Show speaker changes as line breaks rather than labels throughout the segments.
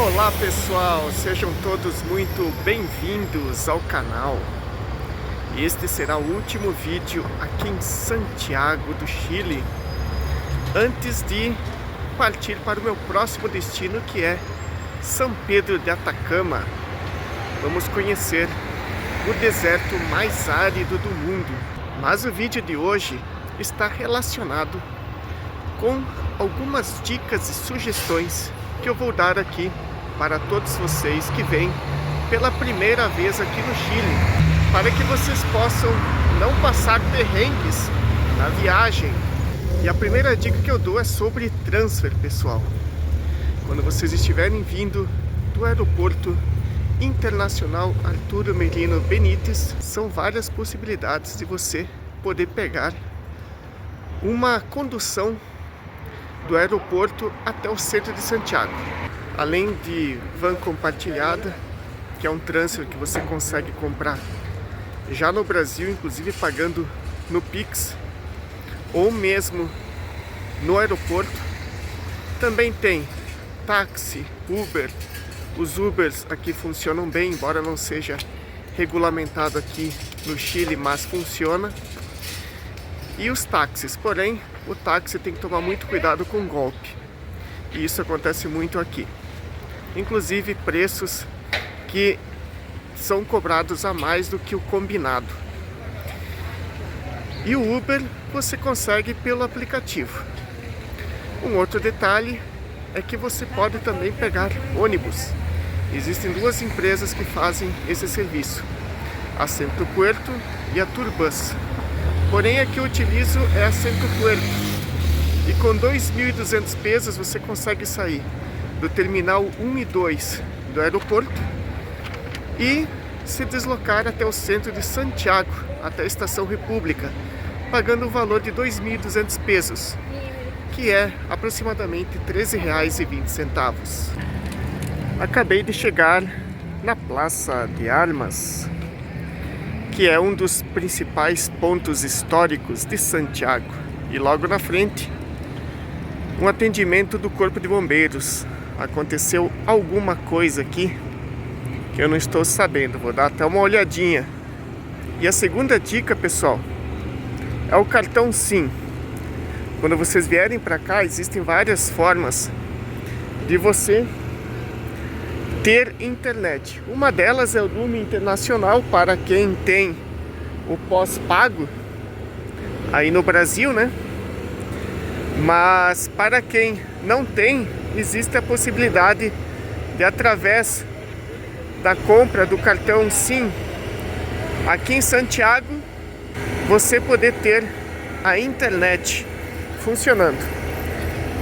Olá pessoal, sejam todos muito bem-vindos ao canal. Este será o último vídeo aqui em Santiago do Chile, antes de partir para o meu próximo destino, que é São Pedro de Atacama. Vamos conhecer o deserto mais árido do mundo. Mas o vídeo de hoje está relacionado com algumas dicas e sugestões que eu vou dar aqui para todos vocês que vêm pela primeira vez aqui no Chile, para que vocês possam não passar perrengues na viagem. E a primeira dica que eu dou é sobre transfer, pessoal. Quando vocês estiverem vindo do aeroporto internacional Arturo Merino Benítez, são várias possibilidades de você poder pegar uma condução do aeroporto até o centro de Santiago. Além de van compartilhada, que é um transfer que você consegue comprar já no Brasil, inclusive pagando no Pix ou mesmo no aeroporto. Também tem táxi, Uber. Os Ubers aqui funcionam bem, embora não seja regulamentado aqui no Chile, mas funciona. E os táxis, porém, o táxi tem que tomar muito cuidado com o golpe. E isso acontece muito aqui. Inclusive preços que são cobrados a mais do que o combinado. E o Uber você consegue pelo aplicativo. Um outro detalhe é que você pode também pegar ônibus. Existem duas empresas que fazem esse serviço, a Centro Puerto e a Turbus. Porém, a que eu utilizo é a Centro Puerto. E com 2.200 pesos você consegue sair do terminal 1 e 2 do aeroporto e se deslocar até o centro de Santiago, até a Estação República, pagando o valor de 2.200 pesos, que é aproximadamente R$13,20. Acabei de chegar na Praça de Armas, que é um dos principais pontos históricos de Santiago. E logo na frente, um atendimento do Corpo de Bombeiros. Aconteceu alguma coisa aqui que eu não estou sabendo, vou dar até uma olhadinha. E a segunda dica, pessoal, é o cartão SIM. Quando vocês vierem para cá, existem várias formas de você ter internet. Uma delas é o Lume Internacional, para quem tem o pós-pago aí no Brasil, né? Mas para quem não tem, existe a possibilidade de, através da compra do cartão SIM aqui em Santiago, você poder ter a internet funcionando.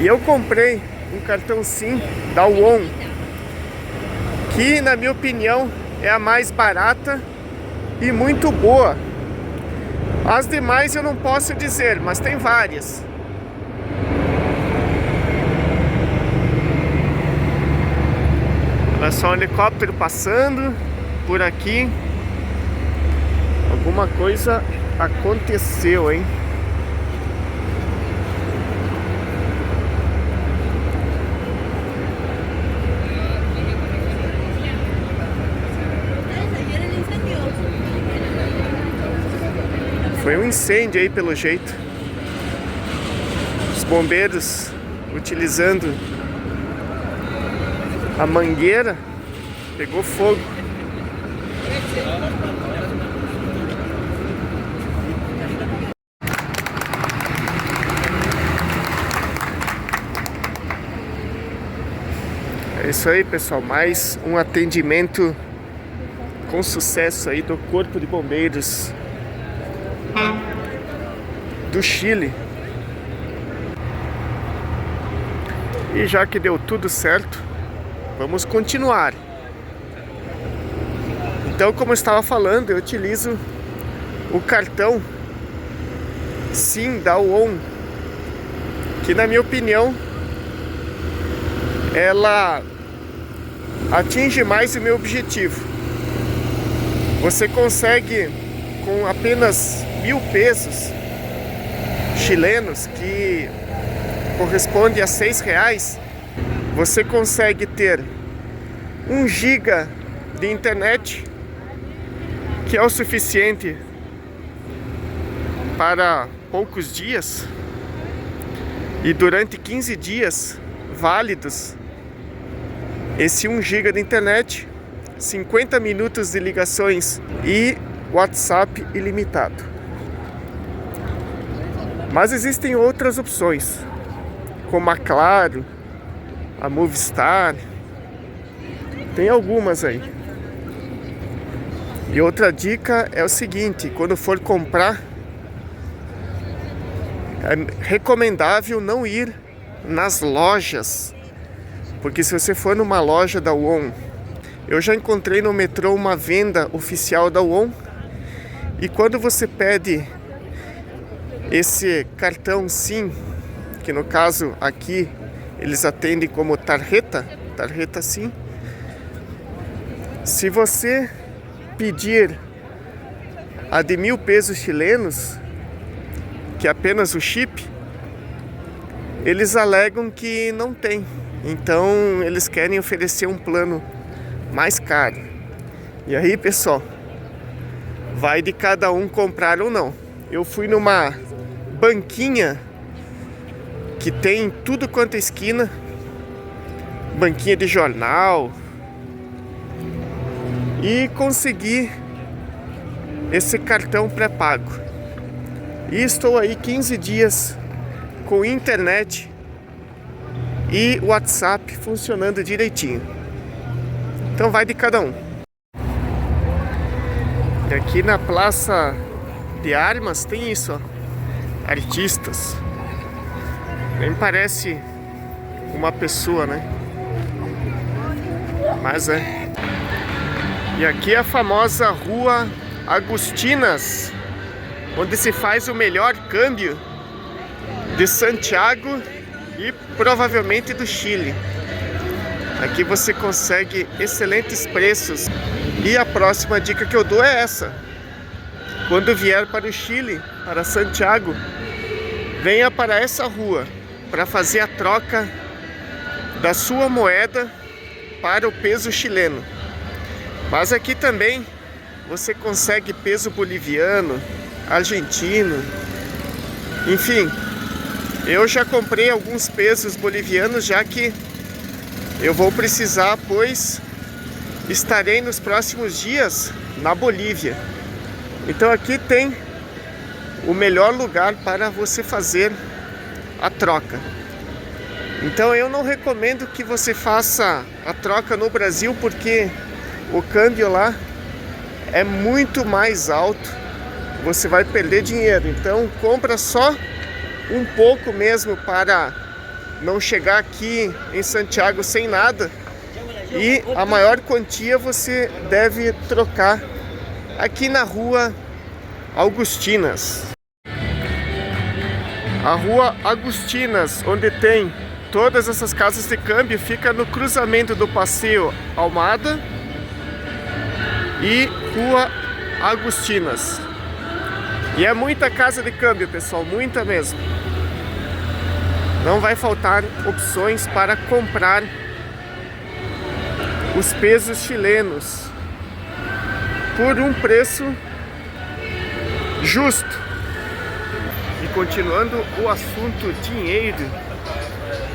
E eu comprei um cartão SIM da WOM, que na minha opinião é a mais barata e muito boa. As demais eu não posso dizer, mas tem várias. Olha só um helicóptero passando por aqui. Alguma coisa aconteceu, hein? Foi um incêndio aí, pelo jeito. Os bombeiros utilizando a mangueira, pegou fogo. É isso aí, pessoal, mais um atendimento com sucesso aí do Corpo de Bombeiros do Chile. E já que deu tudo certo, vamos continuar. Então, como eu estava falando, eu utilizo o cartão SIM da WOM, que na minha opinião ela atinge mais o meu objetivo. Você consegue, com apenas 1.000 pesos chilenos, que corresponde a R$6, você consegue ter 1 GB de internet, que é o suficiente para poucos dias, e durante 15 dias válidos, esse 1 GB de internet, 50 minutos de ligações e WhatsApp ilimitado. Mas existem outras opções, como a Claro, a Movistar, tem algumas aí. E outra dica é o seguinte: quando for comprar, é recomendável não ir nas lojas, porque se você for numa loja da WOM, eu já encontrei no metrô uma venda oficial da WOM, e quando você pede esse cartão SIM, que no caso aqui eles atendem como tarjeta SIM, se você pedir a de 1.000 pesos chilenos, que é apenas o chip, eles alegam que não tem. Então eles querem oferecer um plano mais caro. E aí, pessoal, vai de cada um comprar ou não. Eu fui numa banquinha que tem tudo quanto é esquina, banquinha de jornal, e consegui esse cartão pré-pago. E estou aí 15 dias com internet e WhatsApp funcionando direitinho. Então vai de cada um. E aqui na Praça de Armas tem isso, ó. Artistas. Nem parece uma pessoa, né? Mas é. E aqui é a famosa Rua Agustinas, onde se faz o melhor câmbio de Santiago e provavelmente do Chile. Aqui você consegue excelentes preços. E a próxima dica que eu dou é essa: quando vier para o Chile, para Santiago, venha para essa rua para fazer a troca da sua moeda para o peso chileno. Mas aqui também você consegue peso boliviano, argentino, enfim. Eu já comprei alguns pesos bolivianos, já que eu vou precisar, pois estarei nos próximos dias na Bolívia. Então aqui tem o melhor lugar para você fazer a troca. Então eu não recomendo que você faça a troca no Brasil, porque o câmbio lá é muito mais alto, você vai perder dinheiro. Então compra só um pouco mesmo para não chegar aqui em Santiago sem nada, e a maior quantia você deve trocar aqui na Rua Agustinas. A Rua Agustinas, onde tem todas essas casas de câmbio, fica no cruzamento do Passeio Almada e Rua Agustinas. E é muita casa de câmbio, pessoal, muita mesmo. Não vai faltar opções para comprar os pesos chilenos por um preço justo. E continuando o assunto dinheiro,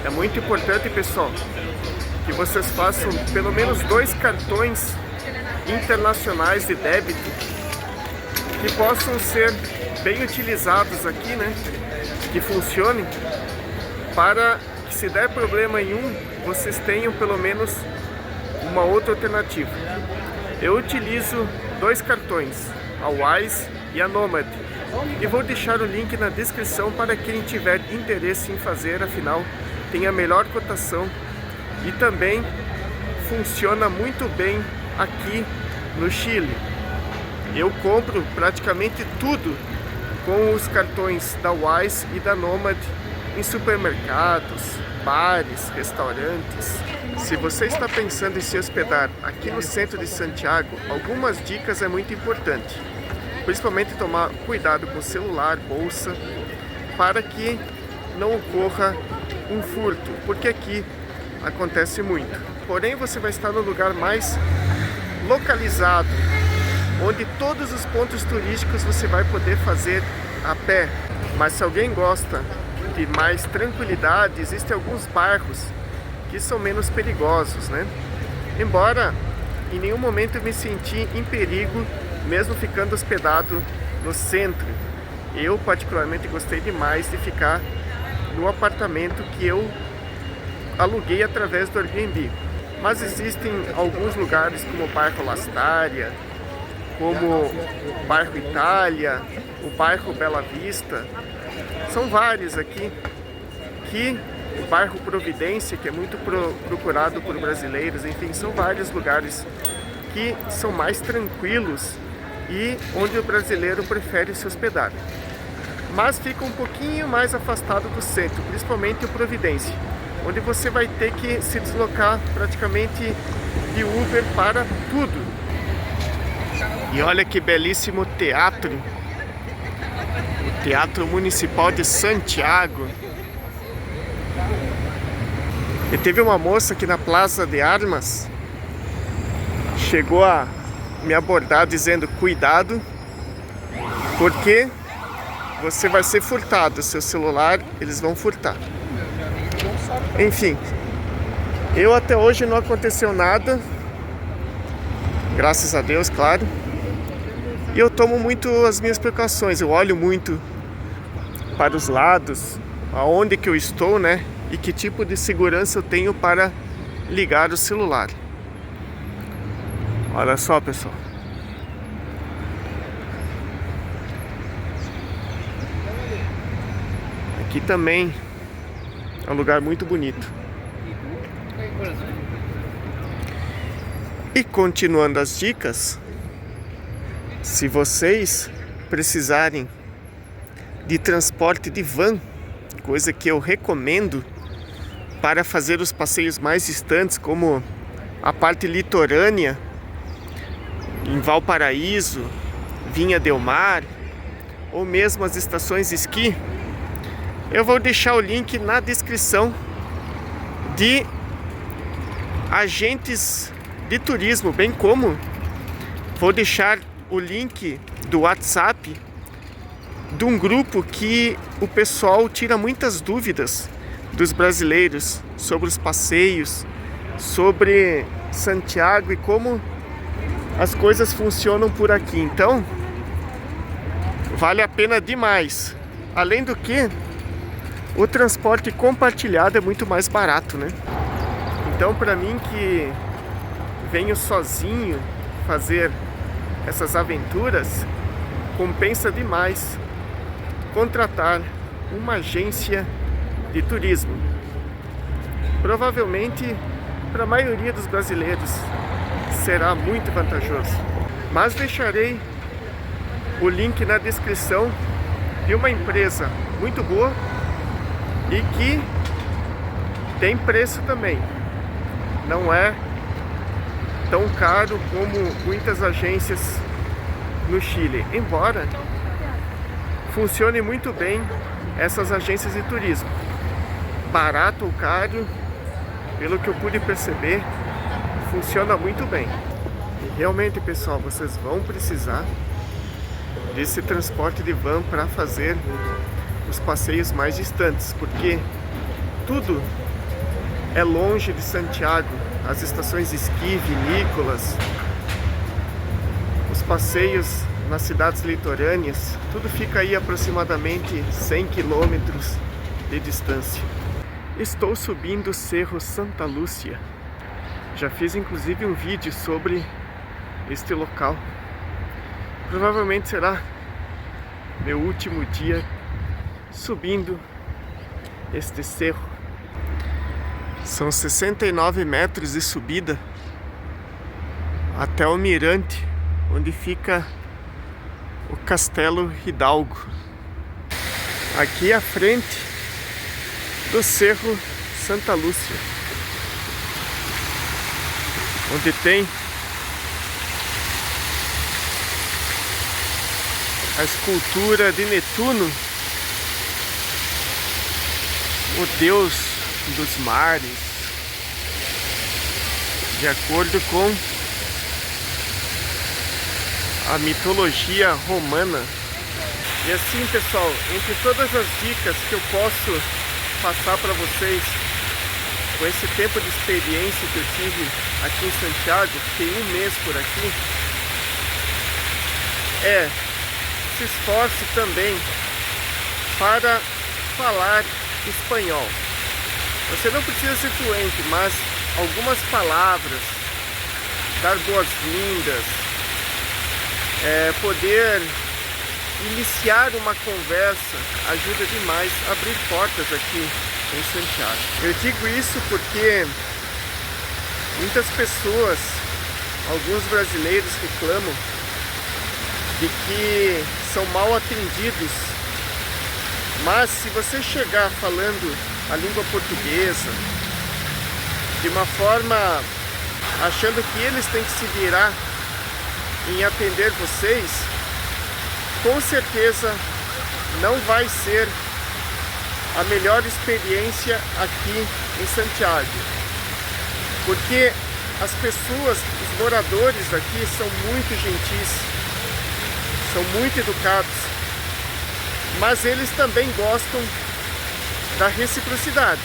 é muito importante, pessoal, que vocês façam pelo menos 2 cartões internacionais de débito que possam ser bem utilizados aqui, né? Que funcionem, para que, se der problema em um, vocês tenham pelo menos uma outra alternativa. Eu utilizo 2 cartões, a Wise e a Nomad, e vou deixar o link na descrição para quem tiver interesse em fazer. Afinal, tem a melhor cotação e também funciona muito bem aqui no Chile. Eu compro praticamente tudo com os cartões da Wise e da Nomad em supermercados, bares, restaurantes. Se você está pensando em se hospedar aqui no centro de Santiago, algumas dicas é muito importante. Principalmente tomar cuidado com o celular, bolsa, para que não ocorra um furto, porque aqui acontece muito. Porém, você vai estar no lugar mais localizado, onde todos os pontos turísticos você vai poder fazer a pé. Mas se alguém gosta de mais tranquilidade, existem alguns bairros que são menos perigosos, né? Embora em nenhum momento eu me senti em perigo, mesmo ficando hospedado no centro. Eu particularmente gostei demais de ficar no apartamento que eu aluguei através do Airbnb. Mas existem alguns lugares como o bairro Lastária, como o bairro Itália, o bairro Bela Vista. São vários aqui, que o bairro Providência, que é muito procurado por brasileiros. Enfim, são vários lugares que são mais tranquilos e onde o brasileiro prefere se hospedar. Mas fica um pouquinho mais afastado do centro, principalmente o Providência, onde você vai ter que se deslocar praticamente de Uber para tudo. E olha que belíssimo teatro, o Teatro Municipal de Santiago. E teve uma moça aqui na Plaza de Armas, chegou a me abordar dizendo: cuidado, porque você vai ser furtado, seu celular eles vão furtar. Enfim, eu até hoje não aconteceu nada, graças a Deus, claro. E eu tomo muito as minhas precauções, eu olho muito para os lados, aonde que eu estou, né? E que tipo de segurança eu tenho para ligar o celular. Olha só, pessoal. Aqui também é um lugar muito bonito. E continuando as dicas, se vocês precisarem de transporte de van, coisa que eu recomendo para fazer os passeios mais distantes, como a parte litorânea, em Valparaíso, Vinha del Mar, ou mesmo as estações de esqui, eu vou deixar o link na descrição de agentes de turismo, bem como vou deixar o link do WhatsApp de um grupo que o pessoal tira muitas dúvidas dos brasileiros sobre os passeios, sobre Santiago e como as coisas funcionam por aqui. Então, vale a pena demais. Além do que, o transporte compartilhado é muito mais barato, né? Então, para mim que venho sozinho fazer essas aventuras, compensa demais contratar uma agência de turismo. Provavelmente, para a maioria dos brasileiros, será muito vantajoso. Mas deixarei o link na descrição de uma empresa muito boa e que tem preço também. Não é tão caro como muitas agências no Chile, embora funcione muito bem essas agências de turismo. Barato ou caro, pelo que eu pude perceber, funciona muito bem. E realmente, pessoal, vocês vão precisar desse transporte de van para fazer os passeios mais distantes, porque tudo é longe de Santiago. As estações de esqui, vinícolas, os passeios nas cidades litorâneas, tudo fica aí aproximadamente 100 quilômetros de distância. Estou subindo o Cerro Santa Lúcia. Já fiz inclusive um vídeo sobre este local. Provavelmente será meu último dia subindo este cerro. São 69 metros de subida até o mirante, onde fica o Castelo Hidalgo. Aqui à frente do Cerro Santa Lúcia, onde tem a escultura de Netuno, o deus dos mares, de acordo com a mitologia romana. E assim, pessoal, entre todas as dicas que eu posso passar para vocês com esse tempo de experiência que eu tive aqui em Santiago, fiquei um mês por aqui, se esforce também para falar espanhol. Você não precisa ser fluente, mas algumas palavras, dar boas-vindas, poder iniciar uma conversa ajuda demais a abrir portas aqui em Santiago. Eu digo isso porque muitas pessoas, alguns brasileiros reclamam de que são mal atendidos, mas se você chegar falando a língua portuguesa de uma forma achando que eles têm que se virar em atender vocês, com certeza não vai ser a melhor experiência aqui em Santiago, porque as pessoas, os moradores aqui são muito gentis, são muito educados, mas eles também gostam da reciprocidade.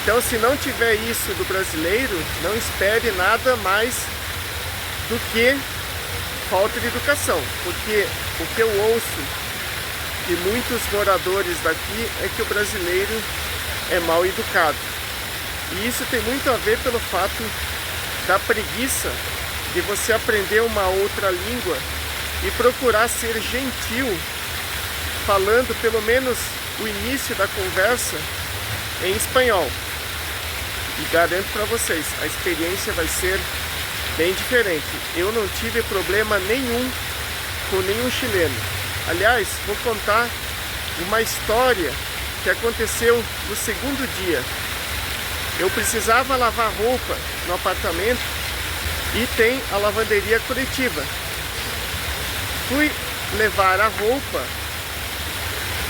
Então, se não tiver isso do brasileiro, não espere nada mais do que falta de educação, porque o que eu ouço de muitos moradores daqui é que o brasileiro é mal educado. E isso tem muito a ver pelo fato da preguiça de você aprender uma outra língua e procurar ser gentil, falando pelo menos o início da conversa em espanhol. E garanto para vocês, a experiência vai ser bem diferente. Eu não tive problema nenhum com nenhum chileno. Aliás, vou contar uma história que aconteceu no segundo dia. Eu precisava lavar roupa no apartamento e tem a lavanderia coletiva. Fui levar a roupa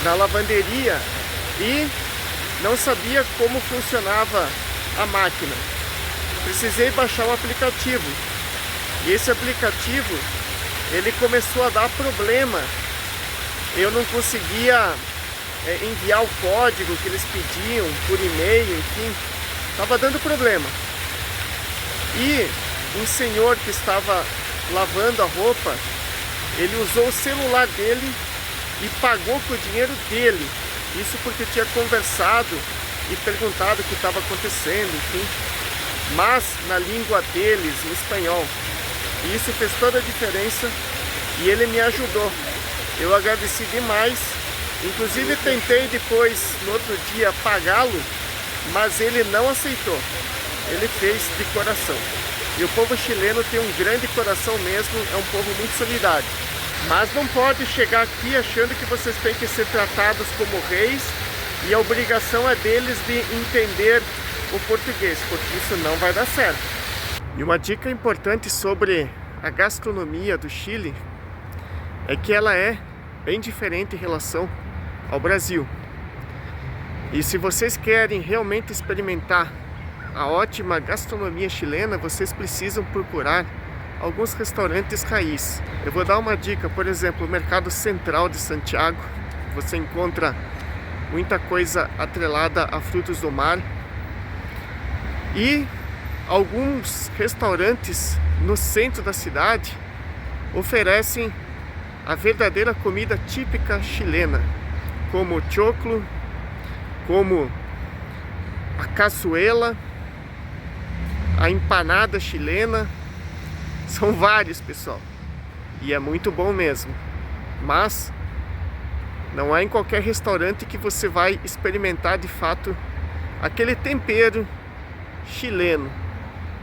na lavanderia e não sabia como funcionava a máquina. Precisei baixar um aplicativo e esse aplicativo ele começou a dar problema. Eu não conseguia enviar o código que eles pediam por e-mail, enfim, estava dando problema. E um senhor que estava lavando a roupa, ele usou o celular dele e pagou com o dinheiro dele. Isso porque tinha conversado e perguntado o que estava acontecendo, enfim, mas na língua deles, em espanhol. E isso fez toda a diferença e ele me ajudou. Eu agradeci demais. Inclusive tentei depois, no outro dia, pagá-lo, mas ele não aceitou. Ele fez de coração. E o povo chileno tem um grande coração mesmo, é um povo muito solidário. Mas não pode chegar aqui achando que vocês têm que ser tratados como reis e a obrigação é deles de entender o português, porque isso não vai dar certo. E uma dica importante sobre a gastronomia do Chile é que ela é bem diferente em relação ao Brasil. E se vocês querem realmente experimentar a ótima gastronomia chilena, vocês precisam procurar alguns restaurantes raiz. Eu vou dar uma dica, por exemplo, o Mercado Central de Santiago. Você encontra muita coisa atrelada a frutos do mar. E alguns restaurantes no centro da cidade oferecem a verdadeira comida típica chilena, como o choclo, como a cazuela, a empanada chilena. São vários, pessoal, e é muito bom mesmo, mas não é em qualquer restaurante que você vai experimentar de fato aquele tempero chileno.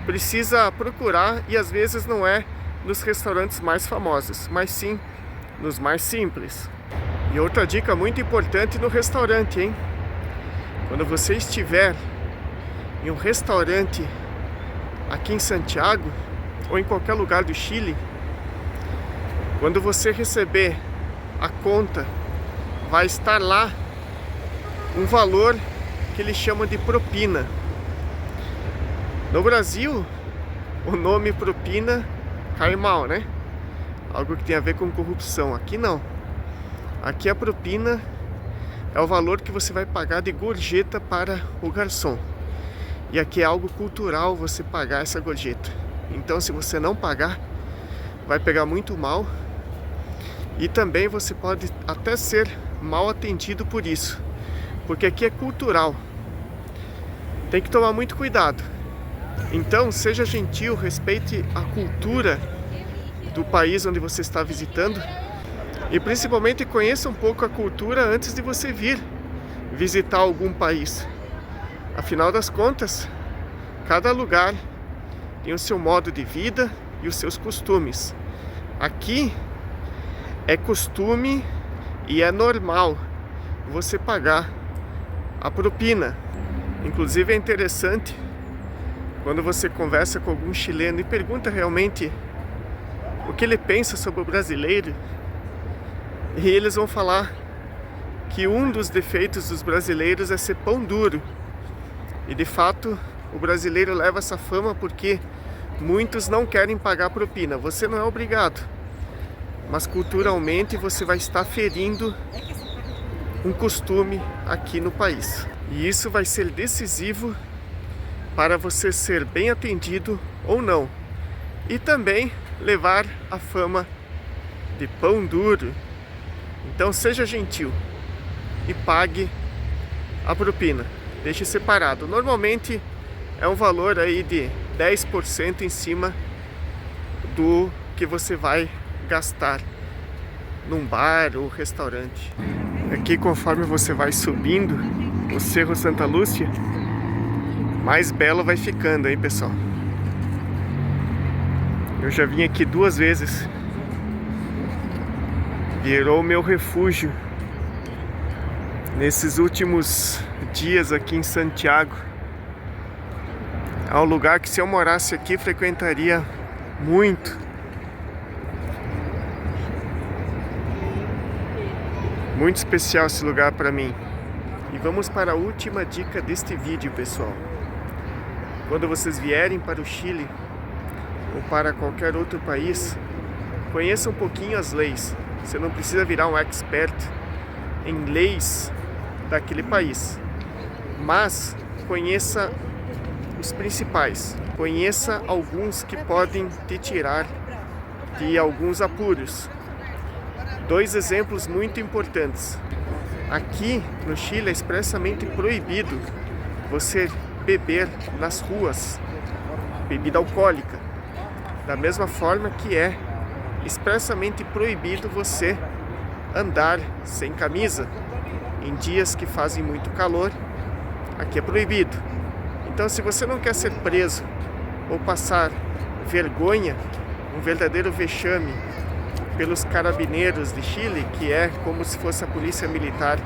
Precisa procurar, e às vezes não é nos restaurantes mais famosos, mas sim nos mais simples. E outra dica muito importante no restaurante, hein? Quando você estiver em um restaurante aqui em Santiago ou em qualquer lugar do Chile, quando você receber a conta, vai estar lá um valor que eles chamam de propina. No Brasil, o nome propina cai mal, né? Algo que tem a ver com corrupção. Aqui não. Aqui a propina é o valor que você vai pagar de gorjeta para o garçom. E aqui é algo cultural você pagar essa gorjeta. Então, se você não pagar, vai pegar muito mal. E também você pode até ser mal atendido por isso. Porque aqui é cultural. Tem que tomar muito cuidado. Então, seja gentil, respeite a cultura do país onde você está visitando. E principalmente conheça um pouco a cultura antes de você vir visitar algum país. Afinal das contas, cada lugar tem o seu modo de vida e os seus costumes. Aqui é costume e é normal você pagar a propina. Inclusive é interessante quando você conversa com algum chileno e pergunta realmente o que ele pensa sobre o brasileiro. E eles vão falar que um dos defeitos dos brasileiros é ser pão duro. E de fato, o brasileiro leva essa fama porque muitos não querem pagar propina. Você não é obrigado, mas culturalmente você vai estar ferindo um costume aqui no país. E isso vai ser decisivo para você ser bem atendido ou não. E também levar a fama de pão duro. Então seja gentil e pague a propina. Deixe separado. Normalmente é um valor aí de 10% em cima do que você vai gastar num bar ou restaurante. Aqui, conforme você vai subindo o Cerro Santa Lúcia, mais belo vai ficando, hein, pessoal? Eu já vim aqui 2 vezes. Virou o meu refúgio nesses últimos dias aqui em Santiago. É um lugar que, se eu morasse aqui, frequentaria muito. Muito especial esse lugar para mim. E vamos para a última dica deste vídeo, pessoal. Quando vocês vierem para o Chile ou para qualquer outro país, conheça um pouquinho as leis. Você não precisa virar um expert em leis daquele país, mas conheça os principais. Conheça alguns que podem te tirar de alguns apuros. 2 exemplos muito importantes. Aqui no Chile é expressamente proibido você beber nas ruas bebida alcoólica. Da mesma forma que é expressamente proibido você andar sem camisa em dias que fazem muito calor. Aqui é proibido. Então, se você não quer ser preso ou passar vergonha, um verdadeiro vexame pelos carabineiros de Chile, que é como se fosse a polícia militar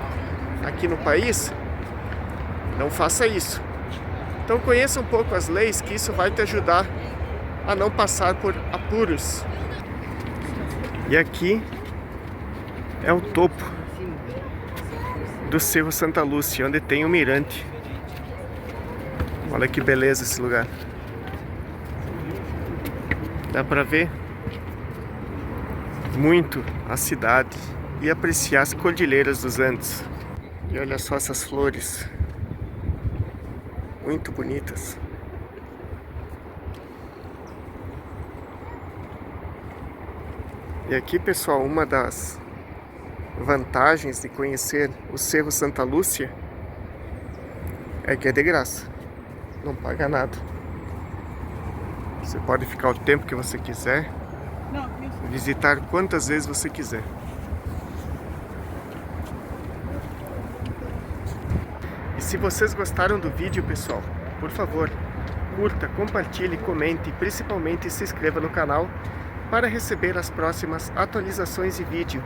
aqui no país, não faça isso. Então conheça um pouco as leis, que isso vai te ajudar a não passar por apuros. E aqui é o topo do Cerro Santa Lúcia, onde tem o mirante. Olha que beleza esse lugar. Dá pra ver muito a cidade e apreciar as cordilheiras dos Andes. E olha só essas flores, muito bonitas. E aqui, pessoal, uma das vantagens de conhecer o Cerro Santa Lúcia é que é de graça, não paga nada. Você pode ficar o tempo que você quiser, visitar quantas vezes você quiser. E se vocês gostaram do vídeo, pessoal, por favor, curta, compartilhe, comente e principalmente se inscreva no canal para receber as próximas atualizações de vídeo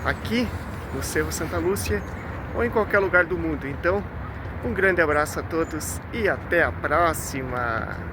aqui no Cerro Santa Lúcia ou em qualquer lugar do mundo. Então, um grande abraço a todos e até a próxima!